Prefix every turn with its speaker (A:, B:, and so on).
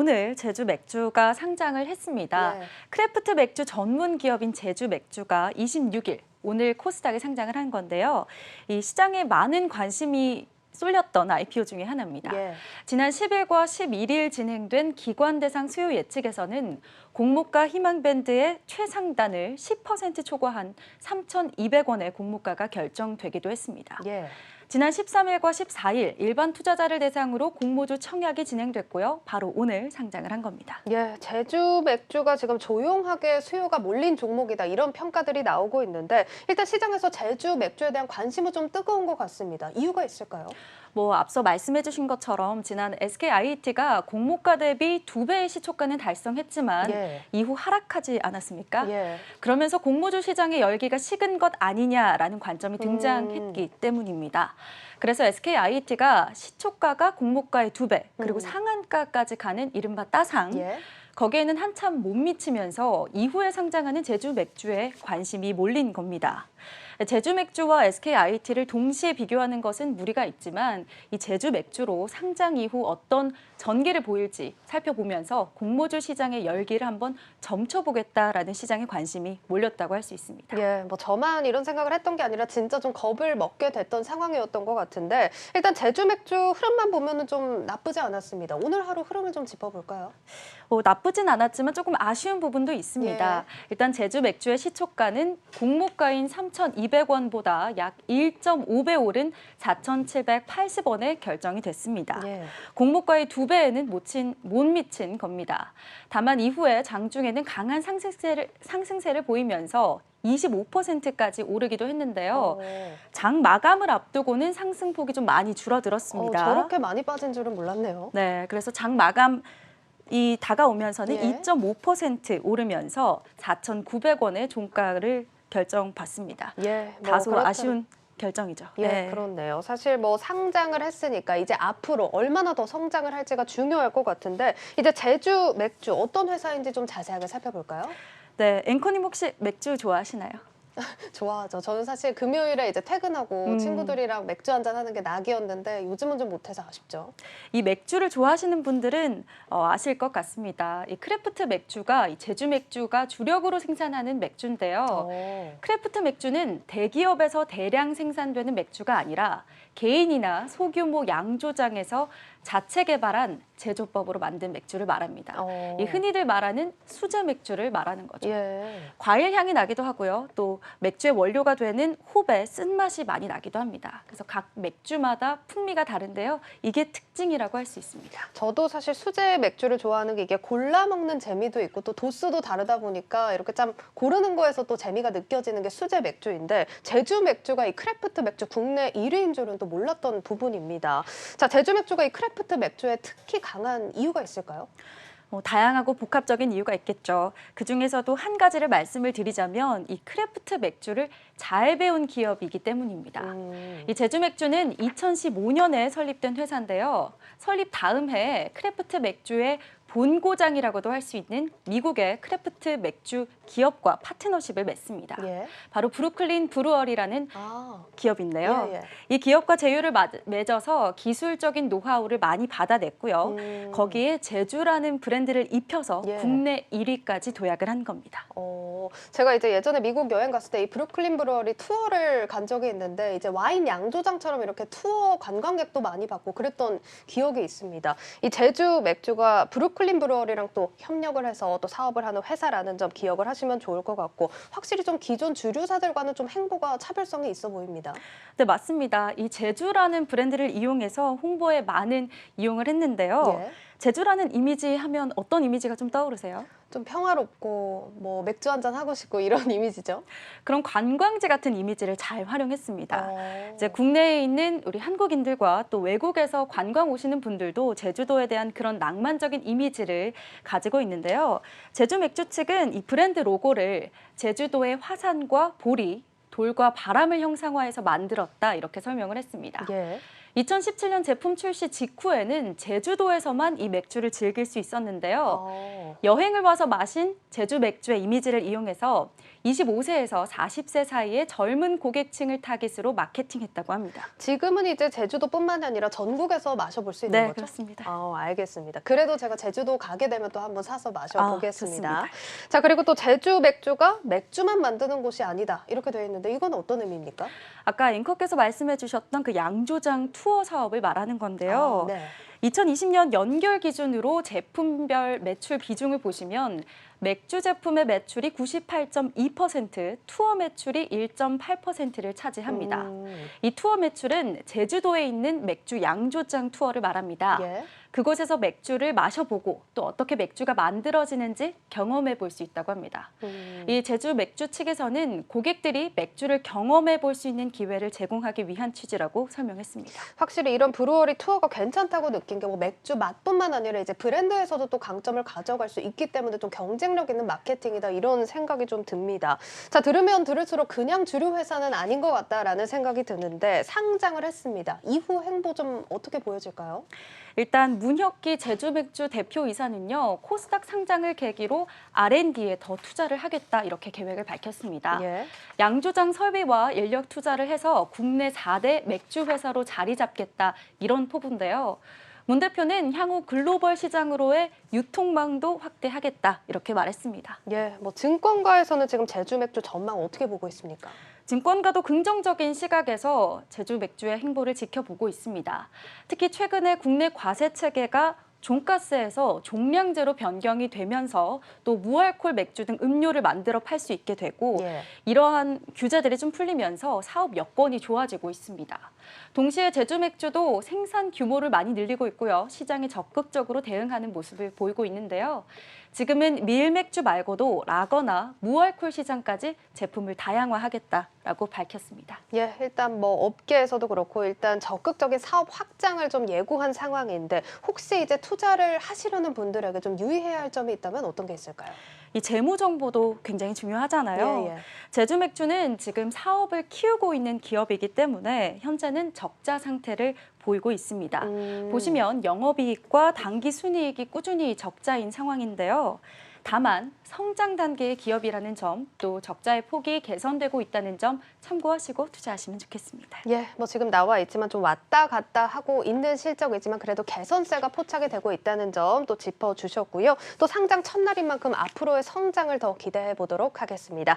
A: 오늘 제주 맥주가 상장을 했습니다.
B: 네.
A: 크래프트 맥주 전문 기업인 제주 맥주가 26일 오늘 코스닥에 상장을 한 건데요. 이 시장에 많은 관심이 쏠렸던 IPO 중에 하나입니다.
B: 예.
A: 지난 10일과 11일 진행된 기관 대상 수요 예측에서는 공모가 희망밴드의 최상단을 10% 초과한 3,200원의 공모가가 결정되기도 했습니다.
B: 예.
A: 지난 13일과 14일 일반 투자자를 대상으로 공모주 청약이 진행됐고요. 바로 오늘 상장을 한 겁니다.
B: 예, 제주 맥주가 지금 조용하게 수요가 몰린 종목이다 이런 평가들이 나오고 있는데 일단 시장에서 제주 맥주에 대한 관심은 좀 뜨거운 것 같습니다. 이유가 있을까요?
A: 앞서 말씀해 주신 것처럼 지난 SKIET가 공모가 대비 2배의 시초가는 달성했지만
B: 예.
A: 이후 하락하지 않았습니까?
B: 예.
A: 그러면서 공모주 시장의 열기가 식은 것 아니냐라는 관점이 등장했기 때문입니다. 그래서 SKIET가 시초가가 공모가의 2배, 그리고 상한가까지 가는 이른바 따상,
B: 예.
A: 거기에는 한참 못 미치면서 이후에 상장하는 제주 맥주에 관심이 몰린 겁니다. 제주 맥주와 SKIET를 동시에 비교하는 것은 무리가 있지만 이 제주 맥주로 상장 이후 어떤 전개를 보일지 살펴보면서 공모주 시장의 열기를 한번 점쳐보겠다라는 시장의 관심이 몰렸다고 할 수 있습니다.
B: 예, 뭐 저만 이런 생각을 했던 게 아니라 진짜 좀 겁을 먹게 됐던 상황이었던 것 같은데 일단 제주 맥주 흐름만 보면은 좀 나쁘지 않았습니다. 오늘 하루 흐름을 좀 짚어볼까요?
A: 나쁘진 않았지만 조금 아쉬운 부분도 있습니다.
B: 예.
A: 일단 제주 맥주의 시초가는 공모가인 3,200원보다 약 1.5배 오른 4,780원에 결정이 됐습니다.
B: 예.
A: 공모가의 2배에는 못 미친 겁니다. 다만 이후에 장중에는 강한 상승세를 보이면서 25%까지 오르기도 했는데요. 장 마감을 앞두고는 상승폭이 좀 많이 줄어들었습니다.
B: 저렇게 많이 빠진 줄은 몰랐네요.
A: 네, 그래서 장 마감이 다가오면서는
B: 예.
A: 2.5% 오르면서 4,900원의 종가를 결정받습니다.
B: 예, 뭐
A: 다소
B: 그렇다면-
A: 아쉬운 결정이죠.
B: 예,
A: 네.
B: 그렇네요. 사실 뭐 상장을 했으니까 이제 앞으로 얼마나 더 성장을 할지가 중요할 것 같은데 이제 제주 맥주 어떤 회사인지 좀 자세하게 살펴볼까요?
A: 네, 앵커님 혹시 맥주 좋아하시나요?
B: 좋아하죠. 저는 사실 금요일에 이제 퇴근하고 친구들이랑 맥주 한잔 하는 게 낙이었는데 요즘은 좀 못해서 아쉽죠.
A: 이 맥주를 좋아하시는 분들은 아실 것 같습니다. 이 크래프트 맥주가 이 제주 맥주가 주력으로 생산하는 맥주인데요. 크래프트 맥주는 대기업에서 대량 생산되는 맥주가 아니라 개인이나 소규모 양조장에서 자체 개발한 제조법으로 만든 맥주를 말합니다. 이 흔히들 말하는 수제 맥주를 말하는 거죠.
B: 예.
A: 과일 향이 나기도 하고요. 또 맥주의 원료가 되는 홉의 쓴맛이 많이 나기도 합니다. 그래서 각 맥주마다 풍미가 다른데요. 이게 특징이라고 할 수 있습니다.
B: 저도 사실 수제 맥주를 좋아하는 게 이게 골라 먹는 재미도 있고 또 도수도 다르다 보니까 이렇게 참 고르는 거에서 또 재미가 느껴지는 게 수제 맥주인데 제주 맥주가 이 크래프트 맥주 국내 1위인 줄은 또 몰랐던 부분입니다. 자, 제주 맥주가 이 크래프트 맥주에 특히 강한 이유가 있을까요?
A: 다양하고 복합적인 이유가 있겠죠. 그중에서도 한 가지를 말씀을 드리자면 이 크래프트 맥주를 잘 배운 기업이기 때문입니다. 이 제주 맥주는 2015년에 설립된 회사인데요. 설립 다음 해에 크래프트 맥주의 본고장이라고도 할 수 있는 미국의 크래프트 맥주 기업과 파트너십을 맺습니다.
B: 예.
A: 바로 브루클린 브루어리라는 기업인데요.
B: 예, 예.
A: 이 기업과 제휴를 맺어서 기술적인 노하우를 많이 받아냈고요. 거기에 제주라는 브랜드를 입혀서
B: 예.
A: 국내 1위까지 도약을 한 겁니다.
B: 제가 이제 예전에 미국 여행 갔을 때 이 브루클린 브루어리 투어를 간 적이 있는데 이제 와인 양조장처럼 이렇게 투어 관광객도 많이 받고 그랬던 기억이 있습니다. 이 제주 맥주가 브루클린 브루어리랑 또 협력을 해서 또 사업을 하는 회사라는 점 기억을 하시면 좋을 것 같고 확실히 좀 기존 주류사들과는 좀 행보가 차별성이 있어 보입니다.
A: 네, 맞습니다. 이 제주라는 브랜드를 이용해서 홍보에 많은 이용을 했는데요.
B: 예.
A: 제주라는 이미지 하면 어떤 이미지가 좀 떠오르세요?
B: 좀 평화롭고 뭐 맥주 한잔 하고 싶고 이런 이미지죠.
A: 그런 관광지 같은 이미지를 잘 활용했습니다. 이제 국내에 있는 우리 한국인들과 또 외국에서 관광 오시는 분들도 제주도에 대한 그런 낭만적인 이미지를 가지고 있는데요. 제주 맥주 측은 이 브랜드 로고를 제주도의 화산과 보리, 돌과 바람을 형상화해서 만들었다 이렇게 설명을 했습니다.
B: 예.
A: 2017년 제품 출시 직후에는 제주도에서만 이 맥주를 즐길 수 있었는데요. 여행을 와서 마신 제주 맥주의 이미지를 이용해서 25세에서 40세 사이의 젊은 고객층을 타깃으로 마케팅했다고 합니다.
B: 지금은 이제 제주도뿐만 아니라 전국에서 마셔볼 수 있는
A: 네,
B: 거죠?
A: 그렇습니다.
B: 알겠습니다. 그래도 제가 제주도 가게 되면 또 한번 사서 마셔보겠습니다.
A: 좋습니다.
B: 자, 그리고 또 제주 맥주가 맥주만 만드는 곳이 아니다. 이렇게 되어 있는데 이건 어떤 의미입니까?
A: 아까 앵커께서 말씀해 주셨던 그 양조장 투어 사업을 말하는 건데요.
B: 네.
A: 2020년 연결 기준으로 제품별 매출 비중을 보시면 맥주 제품의 매출이 98.2%, 투어 매출이 1.8%를 차지합니다. 이 투어 매출은 제주도에 있는 맥주 양조장 투어를 말합니다.
B: 예.
A: 그곳에서 맥주를 마셔보고 또 어떻게 맥주가 만들어지는지 경험해 볼 수 있다고 합니다. 이 제주 맥주 측에서는 고객들이 맥주를 경험해 볼 수 있는 기회를 제공하기 위한 취지라고 설명했습니다.
B: 확실히 이런 브루어리 투어가 괜찮다고 느낀 게 뭐 맥주 맛뿐만 아니라 이제 브랜드에서도 또 강점을 가져갈 수 있기 때문에 좀 경쟁력 있는 마케팅이다 이런 생각이 좀 듭니다. 자, 들으면 들을수록 그냥 주류 회사는 아닌 것 같다라는 생각이 드는데 상장을 했습니다. 이후 행보 좀 어떻게 보여질까요?
A: 일단 문혁기 제주맥주 대표이사는요. 코스닥 상장을 계기로 R&D에 더 투자를 하겠다 이렇게 계획을 밝혔습니다.
B: 예.
A: 양조장 설비와 인력 투자를 해서 국내 4대 맥주 회사로 자리 잡겠다 이런 포부인데요. 문 대표는 향후 글로벌 시장으로의 유통망도 확대하겠다 이렇게 말했습니다.
B: 예, 뭐 증권가에서는 지금 제주 맥주 전망 어떻게 보고 있습니까?
A: 증권가도 긍정적인 시각에서 제주 맥주의 행보를 지켜보고 있습니다. 특히 최근에 국내 과세 체계가 종가세에서 종량제로 변경이 되면서 또 무알콜 맥주 등 음료를 만들어 팔 수 있게 되고 이러한 규제들이 좀 풀리면서 사업 여건이 좋아지고 있습니다. 동시에 제주 맥주도 생산 규모를 많이 늘리고 있고요. 시장에 적극적으로 대응하는 모습을 보이고 있는데요. 지금은 밀맥주 말고도 라거나 무알콜 시장까지 제품을 다양화하겠다라고 밝혔습니다.
B: 예, 일단 뭐 업계에서도 그렇고 일단 적극적인 사업 확장을 좀 예고한 상황인데 혹시 이제 투자를 하시려는 분들에게 좀 유의해야 할 점이 있다면 어떤 게 있을까요?
A: 이 재무 정보도 굉장히 중요하잖아요.
B: 예.
A: 제주 맥주는 지금 사업을 키우고 있는 기업이기 때문에 현재는 적자 상태를 보이고 있습니다. 보시면 영업이익과 당기순이익이 꾸준히 적자인 상황인데요. 다만 성장 단계의 기업이라는 점, 또 적자의 폭이 개선되고 있다는 점 참고하시고 투자하시면 좋겠습니다.
B: 예, 뭐 지금 나와 있지만 좀 왔다 갔다 하고 있는 실적이지만 그래도 개선세가 포착이 되고 있다는 점 또 짚어주셨고요. 또 상장 첫날인 만큼 앞으로의 성장을 더 기대해 보도록 하겠습니다.